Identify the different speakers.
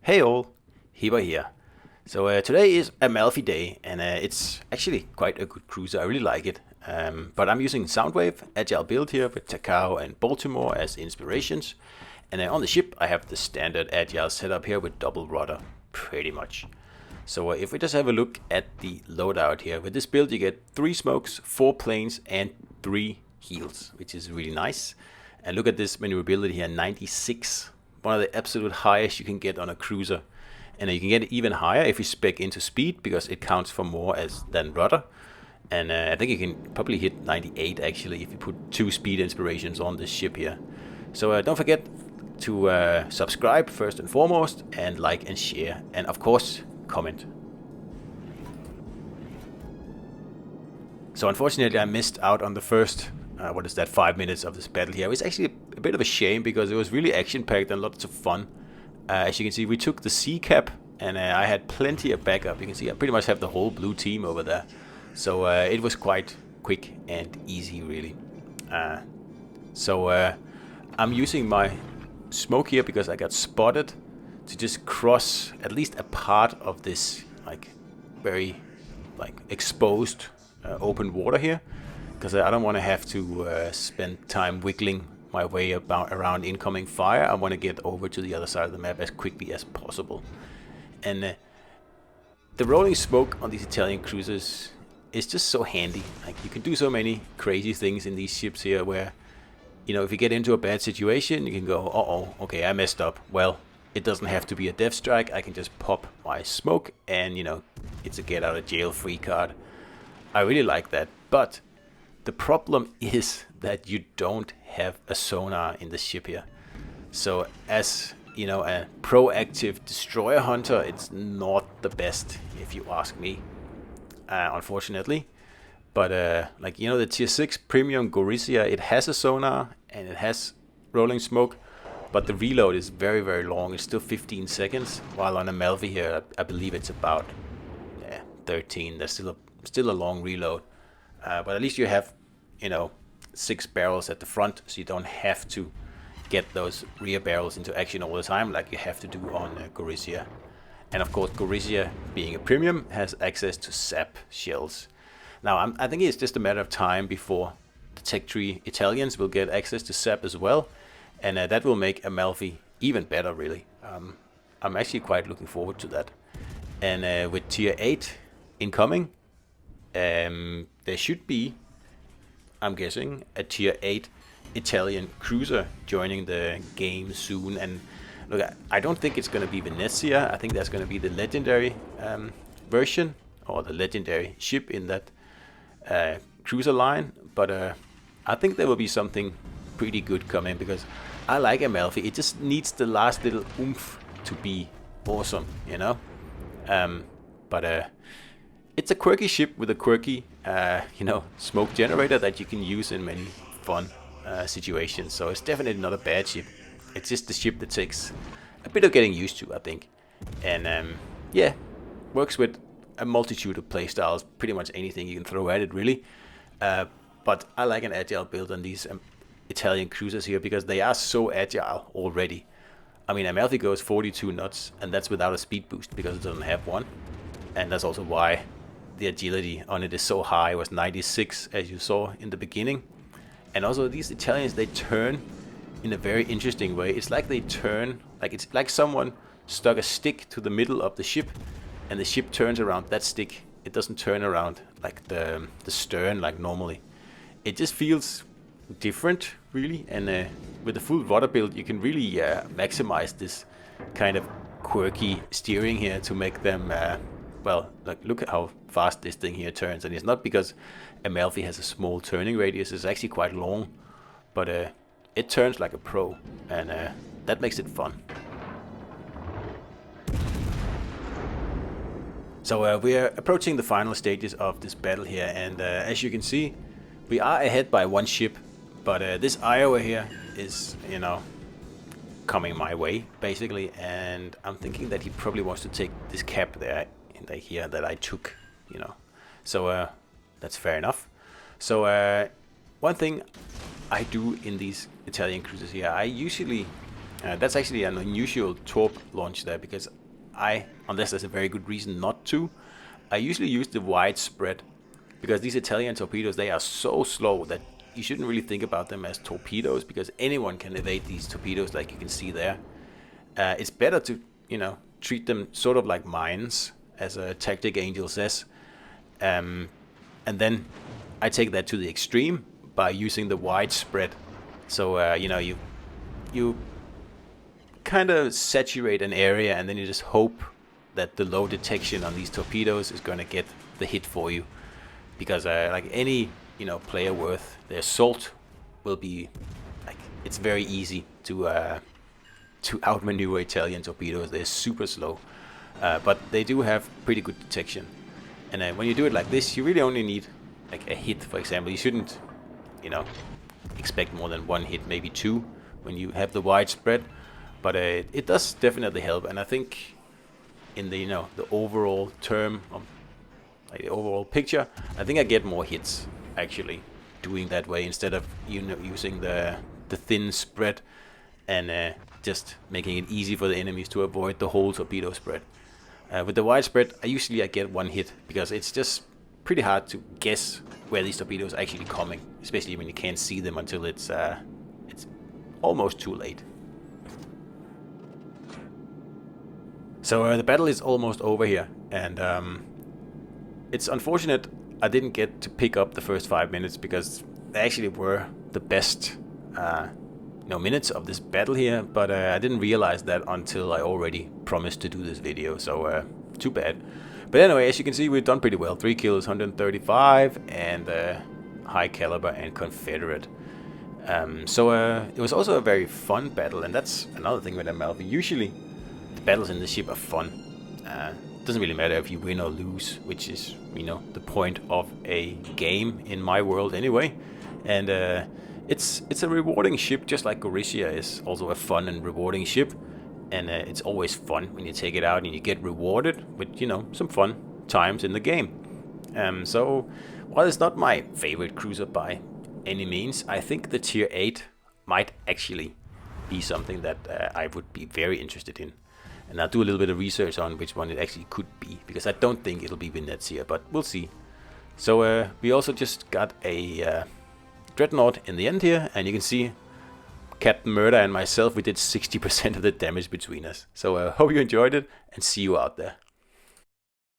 Speaker 1: Hey all, Hiba here. Today is Amalfi Day, and it's actually quite a good cruiser. I really like it. But I'm using Soundwave Agile build here with Takao and Baltimore as inspirations. And on the ship, I have the standard Agile setup here with double rudder, pretty much. If we just have a look at the loadout here, with this build you get 3 smokes, 4 planes, and 3 heals, which is really nice. And look at this maneuverability here, 96. One of the absolute highest you can get on a cruiser. And you can get it even higher if you spec into speed, because it counts for more than rudder. And I think you can probably hit 98 actually if you put 2 speed inspirations on this ship here. Don't forget to subscribe first and foremost, and like and share, and of course comment. So unfortunately I missed out on the first 5 minutes of this battle here. It was actually a bit of a shame because it was really action packed and lots of fun. As you can see, we took the C cap, and I had plenty of backup. You can see I pretty much have the whole blue team over there. So it was quite quick and easy, really. I'm using my smoke here because I got spotted to just cross at least a part of this very exposed open water here, because I don't want to have to spend time wiggling my way around incoming fire. I want to get over to the other side of the map as quickly as possible. And the rolling smoke on these Italian cruisers is just so handy. You can do so many crazy things in these ships here where, if you get into a bad situation, you can go, uh-oh, okay, I messed up. Well, it doesn't have to be a death strike. I can just pop my smoke and, it's a get out of jail free card. I really like that. But the problem is that you don't have a sonar in the ship here. So as a proactive destroyer hunter, it's not the best if you ask me, unfortunately. But the tier 6 premium Gorizia, it has a sonar and it has rolling smoke, but the reload is very, very long. It's still 15 seconds, while on Amalfi here I believe it's about 13. There's still a long reload. But at least you have 6 barrels at the front, so you don't have to get those rear barrels into action all the time like you have to do on Gorizia. And of course, Gorizia, being a premium, has access to sap shells. Now I think it's just a matter of time before the Tech Tree Italians will get access to sap as well, and that will make Amalfi even better, really. I'm actually quite looking forward to that. And with tier 8 incoming, there should be, I'm guessing, a tier 8 Italian cruiser joining the game soon. And look, I don't think it's going to be Venezia. I think that's going to be the legendary version, or the legendary ship in that cruiser line. But I think there will be something pretty good coming, because I like Amalfi. It just needs the last little oomph to be awesome, But it's a quirky ship with a quirky, smoke generator that you can use in many fun situations. So it's definitely not a bad ship. It's just the ship that takes a bit of getting used to, I think. And works with a multitude of playstyles, pretty much anything you can throw at it, really. But I like an agile build on these Italian cruisers here, because they are so agile already. I mean, Amalfi goes 42 knots, and that's without a speed boost, because it doesn't have one. And that's also why the agility on it is so high. It was 96, as you saw in the beginning. And also these Italians, they turn in a very interesting way. It's like they turn, it's like someone stuck a stick to the middle of the ship, and the ship turns around that stick. It doesn't turn around like the stern like normally. It just feels different, really. And with the full rudder build, you can really maximize this kind of quirky steering here to make them look at how fast this thing here turns. And it's not because Amalfi has a small turning radius. It's actually quite long, but it turns like a pro, and that makes it fun. So we are approaching the final stages of this battle here, and as you can see, we are ahead by 1 ship, but this Iowa here is, coming my way, basically, and I'm thinking that he probably wants to take this cap there, here, that I took, So that's fair enough. So one thing I do in these Italian cruises here, I usually That's actually an unusual torp launch there, because unless there's a very good reason not to, I usually use the wide spread, because these Italian torpedoes, they are so slow that you shouldn't really think about them as torpedoes, because anyone can evade these torpedoes, like you can see there. It's better to, treat them sort of like mines, as a Tactic Angel says. And then I take that to the extreme by using the wide spread. So, you kind of saturate an area, and then you just hope that the low detection on these torpedoes is going to get the hit for you. Because like any, player worth their salt will be, like, it's very easy to outmaneuver Italian torpedoes. They're super slow, but they do have pretty good detection. And when you do it like this, you really only need like a hit, for example. You shouldn't, expect more than one hit, maybe two, when you have the wide spread. But it does definitely help, and I think in the the overall term, like the overall picture, I think I get more hits actually doing that way, instead of using the thin spread and just making it easy for the enemies to avoid the whole torpedo spread. With the wide spread, I get one hit, because it's just pretty hard to guess where these torpedoes are actually coming, especially when you can't see them until it's almost too late. So the battle is almost over here, and it's unfortunate I didn't get to pick up the first 5 minutes, because they actually were the best minutes of this battle here, but I didn't realize that until I already promised to do this video, so too bad. But anyway, as you can see, we've done pretty well. 3 kills, 135, and high caliber and Confederate. So it was also a very fun battle, and that's another thing with Amalfi. Usually the battles in the ship are fun. Doesn't really matter if you win or lose, which is, the point of a game in my world anyway. And it's a rewarding ship, just like Gorizia is also a fun and rewarding ship. And it's always fun when you take it out and you get rewarded with, some fun times in the game. So, while it's not my favorite cruiser by any means, I think the Tier 8 might actually be something that I would be very interested in. And I'll do a little bit of research on which one it actually could be, because I don't think it'll be Venezia, but we'll see. So we also just got a Dreadnought in the end here, and you can see Captain Murder and myself, we did 60% of the damage between us. So hope you enjoyed it, and see you out there.